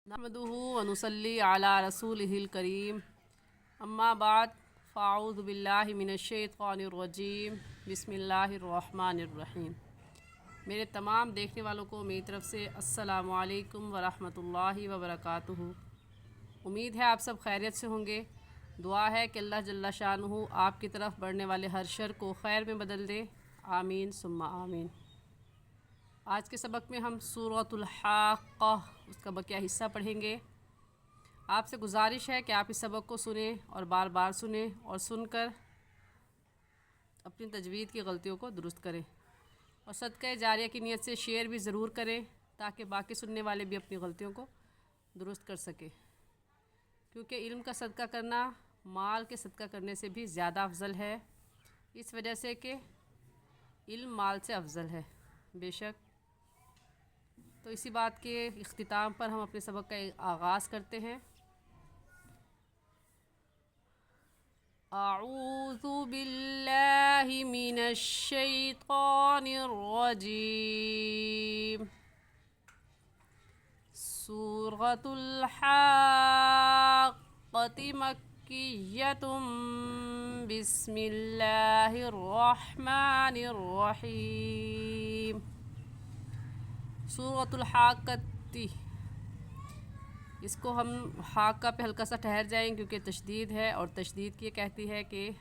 नहमदुहु व नुसल्ली अला रसूलिहिल करीम अम्मा बाद फ़ाऊज़ु बिल्लाहि मिनश्शैतानिर्रजीम बिस्मिल्लाहिर्रहमानिर्रहीम। मेरे तमाम देखने वालों को मेरी तरफ़ से अस्सलामु अलैकुम व रहमतुल्लाहि व बरकातुहू। उम्मीद है आप सब खैरियत से होंगे। दुआ है कि अल्लाह जल्ला शानुहु आपकी तरफ बढ़ने वाले हर शर को खैर में बदल दे। आमीन सुम्मा आमीन। आज के सबक में हम सूरतुल हाक़्क़ा उसका बकिया हिस्सा पढ़ेंगे। आपसे गुजारिश है कि आप इस सबक को सुने और बार बार सुने और सुनकर अपनी तजवीद की गलतियों को दुरुस्त करें और सदक़े जारिया की नीयत से शेयर भी ज़रूर करें ताकि बाकी सुनने वाले भी अपनी गलतियों को दुरुस्त कर सकें, क्योंकि इल्म का सदका करना माल के सदका करने से भी ज़्यादा अफजल है, इस वजह से कि इल्म माल से अफजल है बेशक। तो इसी बात के इख्तिताम पर हम अपने सबक का आगाज़ करते हैं। अऊज़ु बिल्लाहि मिनश्शैतानिर्रजीम। सूरतुल हाक़्क़ति मक्किय्यतुम बिस्मिल्लाहिर्रहमानिर्रहीम। सूरतुल हाक़्क़ति, इसको हम हाक़्क़ा पे हल्का सा ठहर जाएंगे क्योंकि तशदीद है और तशदीद की कहती है कि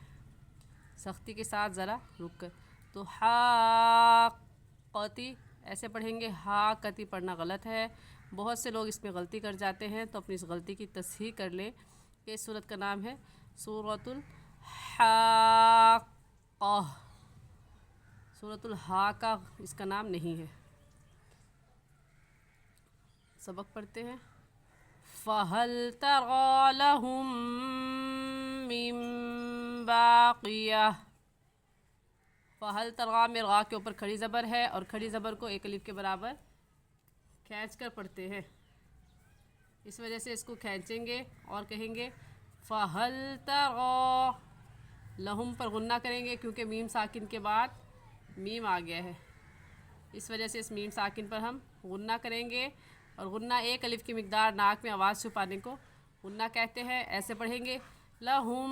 सख्ती के साथ ज़रा रुक कर। तो हाक़्क़ति ऐसे पढ़ेंगे, हाक़्क़ति पढ़ना गलत है। बहुत से लोग इसमें गलती कर जाते हैं, तो अपनी इस गलती की तसहीह कर लें कि इस सूरत का नाम है सूरतुल हाक़्क़ा। सूरतुल हाक़्क़ा इसका नाम नहीं है। सबक पढ़ते हैं। फ़हल तरा लहुम मिन बाक़िया। फ़हल तरा में रा के ऊपर खड़ी ज़बर है और खड़ी ज़बर को एक अलिफ के बराबर खींच कर पढ़ते हैं, इस वजह से इसको खींचेंगे और कहेंगे फ़हल तरा। लहुम पर गुन्ना करेंगे क्योंकि मीम साकिन के बाद मीम आ गया है, इस वजह से इस मीम साकिन पर हम गुन्ना करेंगे। और गुन्ना एक अलिफ की मिक़दार नाक में आवाज़ छुपाने को गुन्ना कहते हैं। ऐसे पढ़ेंगे लहुम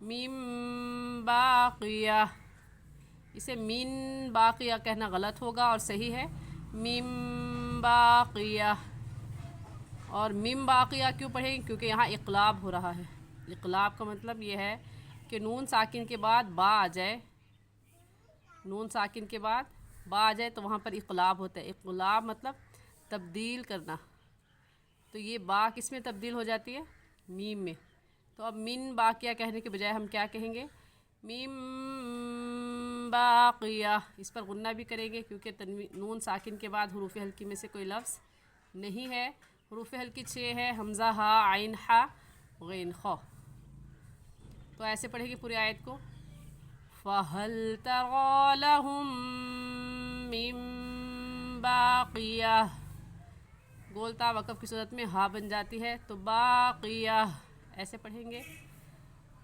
मिन बाक़िया। इसे मिन बाक़िया कहना गलत होगा और सही है मिन बाक़िया। और मिन बाक़िया क्यों पढ़ेंगे? क्योंकि यहाँ इक़लाब हो रहा है। इक़लाब का मतलब ये है कि नून साकिन के बाद बा आ जाए, नून साकिन के बाद बा आ जाए तो वहाँ पर इक़लाब होता है। इक़लाब मतलब तब्दील करना। तो ये बा किस में तब्दील हो जाती है? मीम में। तो अब मिन बाक़िया कहने के बजाय हम क्या कहेंगे? मीम बाक़िया। इस पर गुन्ना भी करेंगे क्योंकि नून साकिन के बाद हुरूफ़ हल्की में से कोई लफ्ज़ नहीं है। हुरूफ़ हल्की 6 है, हमज़ा, हा, आइन, हा, गैन, ख। तो ऐसे पढ़ेंगे पूरी आयत को। फ़हल तरा लहुम मिन बाक़िया। गोलता वक़फ़ की सूरत में हा बन जाती है, तो बाक़िया ऐसे पढ़ेंगे।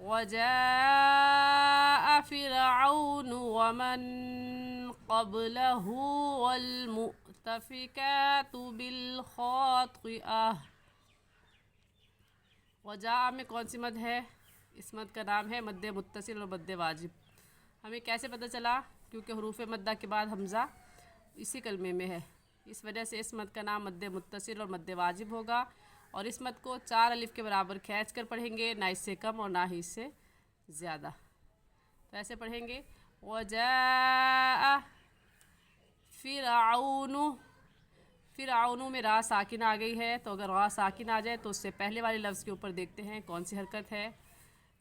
वजाअ फ़िरऔनु वमन क़ब्लहु वल मुअतफ़िकातु बिलख़ातिआ। वजाअ में कौन सी मद है? इस मद का नाम है मद्दे मुत्तसिल और मद्दे वाजिब। हमें कैसे पता चला? क्योंकि हुरूफ़ मद्दा के बाद हमज़ा इसी कलमे में है, इस वजह से इस मद का नाम मद्दे मुत्तसिल और मद्दे वाजिब होगा। और इस मद को 4 अलिफ के बराबर खींच कर पढ़ेंगे, ना इससे कम और ना ही इससे ज़्यादा। तो ऐसे पढ़ेंगे वजाअ फ़िरऔनु। फ़िरऔनु में रा साकिन आ गई है, तो अगर रा साकिन आ जाए तो उससे पहले वाले लफ्ज़ के ऊपर देखते हैं कौन सी हरकत है।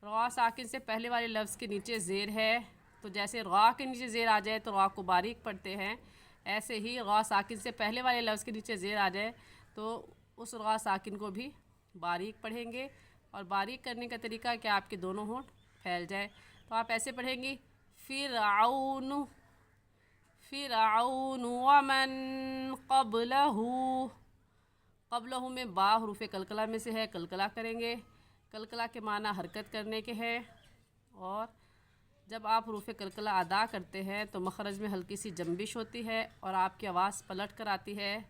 रा साकिन से पहले वाले लफ्ज़ के नीचे ज़ेर है, तो जैसे रा के नीचे ज़ेर आ जाए तो रा को बारीक पढ़ते हैं, ऐसे ही रा साकिन से पहले वाले लफ्ज़ के नीचे ज़ेर आ जाए तो उस रा साकिन को भी बारीक पढ़ेंगे। और बारीक करने का तरीका है कि आपके दोनों होंठ फैल जाए। तो आप ऐसे पढ़ेंगी फ़िरऔनु, फ़िरऔनु वमन क़ब्लहु। क़ब्लहु में बा हुरूफ़ कलकला में से है, कलकला करेंगे। कलकला के माना हरकत करने के हैं। और जब आप हुरूफ़ कलकला अदा करते हैं तो मखरज में हल्की सी जंबिश होती है और आपकी आवाज़ पलट कर आती है,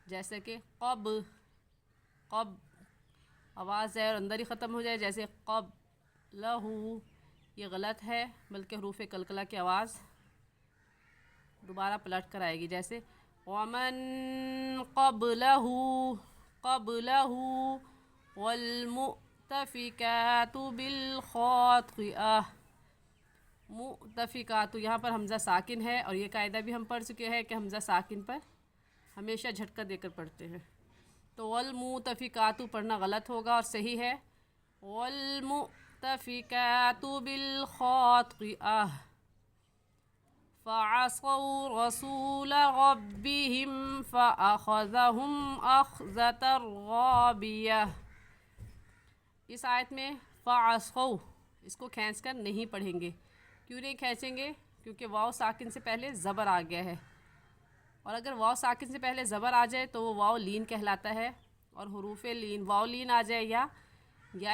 जैसे कि क़ब, क़ब आवाज़ है और अंदर ही ख़त्म हो जाए, जैसे क़ब लहू, ये गलत है, बल्कि हरूफ कलकला की आवाज़ दोबारा पलट कर आएगी, जैसे वमन क़ब्लहू, क़ब्लहू वल्मुअ्तफ़िकातु बिलख़ातिअह। मुअ्तफ़िकातु, यहाँ पर हमज़ा साकिन है और ये कायदा भी हम पढ़ चुके हैं कि हमज़ा साकिन पर हमेशा झटका देकर पढ़ते हैं। तो वल्मुअ्तफ़िकातु पढ़ना गलत होगा और सही है वल्मुअ्तफ़िकातु बिलख़ातिअह। फ़असौ रसूल रब्बिहिम फ़अख़ज़हुम अख़ज़तन राबियह। इस आयत में फ़असौ इसको खींच कर नहीं पढ़ेंगे। क्यों नहीं खींचेंगे? क्योंकि वाव साकिन से पहले ज़बर आ गया है, और अगर वाव साकिन से पहले ज़बर आ जाए तो वो वाव लीन कहलाता है, और हरूफ लीन, वाव लीन आ जाए या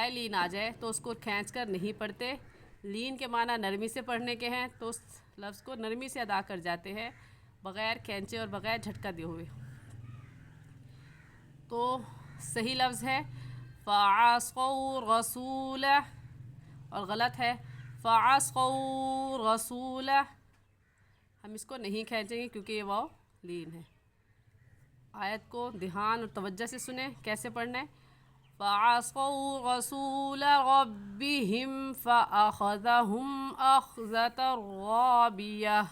लीन आ जाए तो उसको खींच कर नहीं पढ़ते। लीन के माना नरमी से पढ़ने के हैं, तो उस लफ्ज़ को नरमी से अदा कर जाते हैं बग़ैर खींचे और बग़ैर झटका दिए हुए। तो सही लफ्ज़ है फ़असौ रसूल, और गलत है फ़असौ रसूल। हम इसको नहीं खींचेंगे क्योंकि ये वाव लीन है। आयत को ध्यान और तवज्जो से सुने कैसे पढ़ना है। फ़असौ रसूल रब्बिहिम फ़अख़ज़हुम अख़ज़तन राबियह।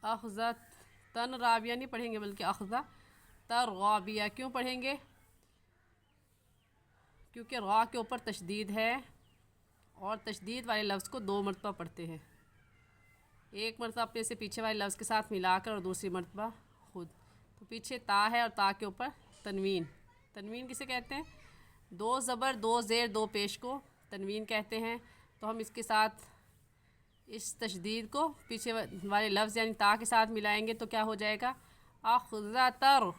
अख़ज़तन राबिया नहीं पढ़ेंगे, बल्कि अख़ज़तन राबिया। क्यों पढ़ेंगे? क्योंकि रा के ऊपर तशदीद है, और तशदीद वाले लफ्ज़ को 2 मरतबा पढ़ते हैं। एक मरतबा अपने से पीछे वाले लफ्ज़ के साथ मिलाकर और दूसरी मरतबा खुद। तो पीछे ता है और ता के ऊपर तनवीन। तनवीन किसे कहते हैं? 2 ज़बर 2 ज़ेर 2 पेश को तनवीन कहते हैं। तो हम इसके साथ इस तशदीद को पीछे वाले लफ्ज़ यानी ता के साथ मिलाएंगे तो क्या हो जाएगा? अख़ज़तर,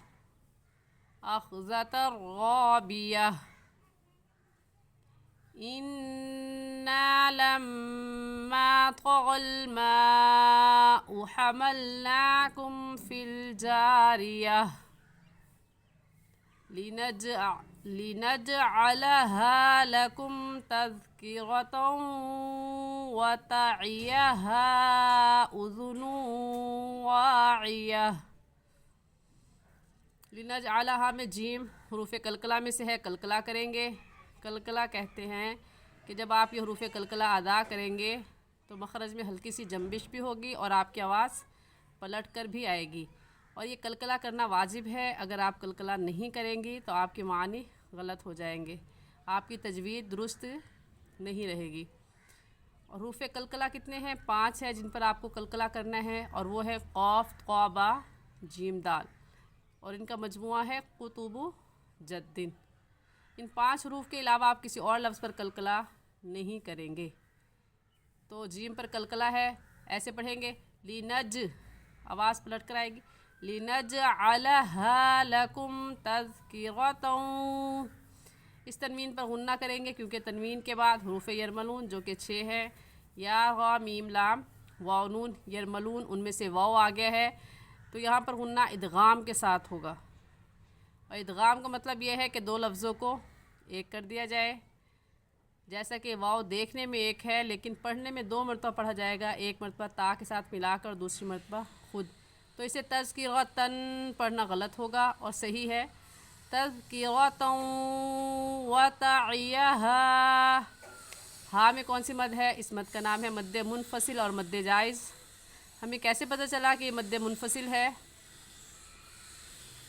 अख़ज़तर राबिया। इन्ना लम्मा तग़ल माउ हमलनाकुम फिल जारिया लिनजअलहा लकुम तज़किरतन व तअयहा उज़ुनुन वाइया। लिनजअलहा में जीम हरूफ कलकला में से है, कलकला करेंगे। कलकला कहते हैं कि जब आप ये हरूफ कलकला अदा करेंगे तो मखरज में हल्की सी जंबिश भी होगी और आपकी आवाज़ पलट कर भी आएगी, और ये कलकला करना वाजिब है। अगर आप कलकला नहीं करेंगी तो आपके मानी गलत हो जाएंगे, आपकी तजवीद दुरुस्त नहीं रहेगी। और हरूफ कलकला कितने हैं? 5 है जिन पर आपको कलकला करना है, और वो है क़ाफ़ क़ा बा जीम दाल, और इनका मजमुआ है कुतुबु जद्दिन। इन 5 हरूफ के अलावा आप किसी और लफ्ज़ पर कलकला नहीं करेंगे। तो जीम पर कलकला है, ऐसे पढ़ेंगे लिनज, आवाज़ पलट कर आएगी लिनजअलहा लकुम तज़किरतन। इस तनवीन पर गुन्ना करेंगे क्योंकि तनवीन के बाद हरूफ यरमलून जो कि 6 है, या गा मीम लाम वाव नून यरमलून, उनमें से वाव आ गया है, तो यहाँ पर गुन्ना इदगाम के साथ होगा। और इदगाम का मतलब यह है कि 2 लफ्ज़ों को एक कर दिया जाए। जैसा कि वाव देखने में एक है लेकिन पढ़ने में 2 मरतबा पढ़ा जाएगा, एक मरतबा ता के साथ मिलाकर, दूसरी मरतबा खुद। तो इसे तज़किरतन पढ़ना गलत होगा, और सही है तज़किरतन व तअयहा। हाँ में कौन सी मद है? इस मद का नाम है मद्द मुनफसिल और मद्द जायज़। हमें कैसे पता चला कि ये मद्द मुनफसिल है?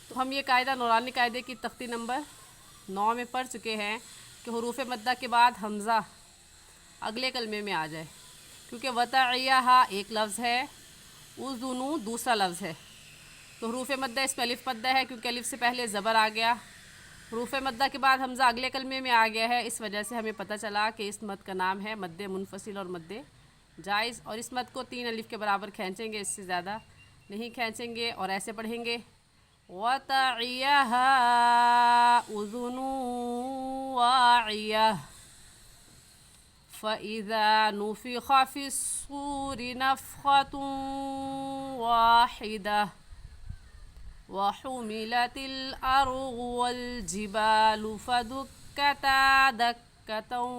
तो हम ये कायदा नूरानी कायदे की तख्ती नंबर 9 में पढ़ चुके हैं कि हरूफ मद्दा के बाद हमज़ा अगले कलमे में आ जाए, क्योंकि वतअयहा एक लफ्ज़ है, उज़ुनु दूसरा लफ्ज़ है। तो हरूफ मद्दा इसमें अलिफ मद्दा है क्योंकि अलिफ से पहले ज़बर आ गया। हरूफ मद्दा के बाद हमज़ा अगले कलमे में आ गया है, इस वजह से हमें पता चला कि इस मद का नाम है मद्द मुनफसिल और मद्द जायज़। और इस मद को 3 अलिफ के बराबर खींचेंगे, इससे ज़्यादा नहीं खींचेंगे, और ऐसे पढ़ेंगे वतअयहा उज़ुनुन वाइया फ़इज़ा नुफ़िख़ फ़िस्सूरि नफ़ख़तुन वाहिदा वहुमिलतिल अर्ज़ु वल जिबालु फदुक्कता दक्कतन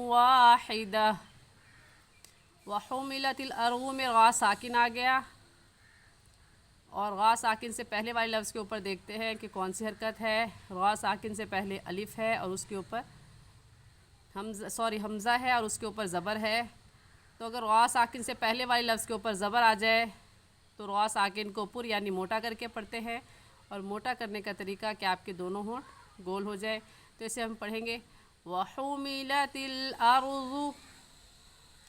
वाहिदा। वहुमिलतिल अर्ज़ु में ग़ा साकिन आ गया, और ग़ा साकिन से पहले वाले लफ्ज़ के ऊपर देखते हैं कि कौन सी हरकत है। ग़ा साकिन से पहले अलिफ़ है और उसके ऊपर हमज़ा है और उसके ऊपर ज़बर है। तो अगर ग़ा साकिन से पहले वाले लफ्ज़ के ऊपर ज़बर आ जाए तो ग़ा साकिन को पुर यानी मोटा करके पढ़ते हैं, और मोटा करने का तरीका कि आपके दोनों होंठ गोल हो जाए। तो इसे हम पढ़ेंगे वहुमिलतिल अर्ज़ु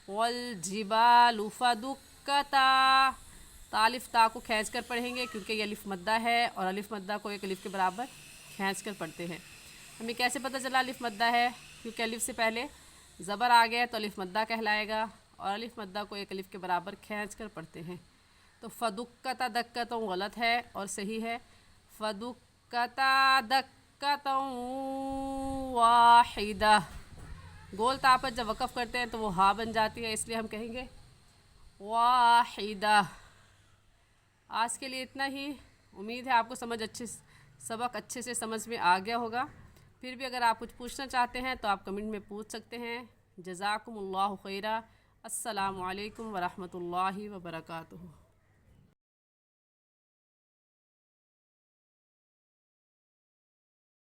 वल जिबालु फदुक्कता। तालिफ़ ता को खींच कर पढ़ेंगे क्योंकि ये अलिफ़ मद्दा है, और अलिफ़ मद्दा को एक अलिफ़ के बराबर खींच कर पढ़ते हैं। हमें कैसे पता चला अलिफ़ मद्दा है? क्योंकि अलिफ़ से पहले ज़बर आ गया तो अलिफ़ मद्दा कहलाएगा, और अलिफ़ मद्दा को एक अलिफ़ के बराबर खींच कर पढ़ते हैं। तो फदुक्कता दक्कतों गलत है और सही है फदुक्कता दक्कतों वाहिदा। गोल ता पर जब वक़फ़ करते हैं तो वो हा बन जाती है, इसलिए हम कहेंगे वाहिदा। आज के लिए इतना ही। उम्मीद है आपको सबक अच्छे से समझ में आ गया होगा। फिर भी अगर आप कुछ पूछना चाहते हैं तो आप कमेंट में पूछ सकते हैं। जज़ाकुमुल्लाहु खैरा। अस्सलामु अलैकुम व रहमतुल्लाहि व बरकातुहू।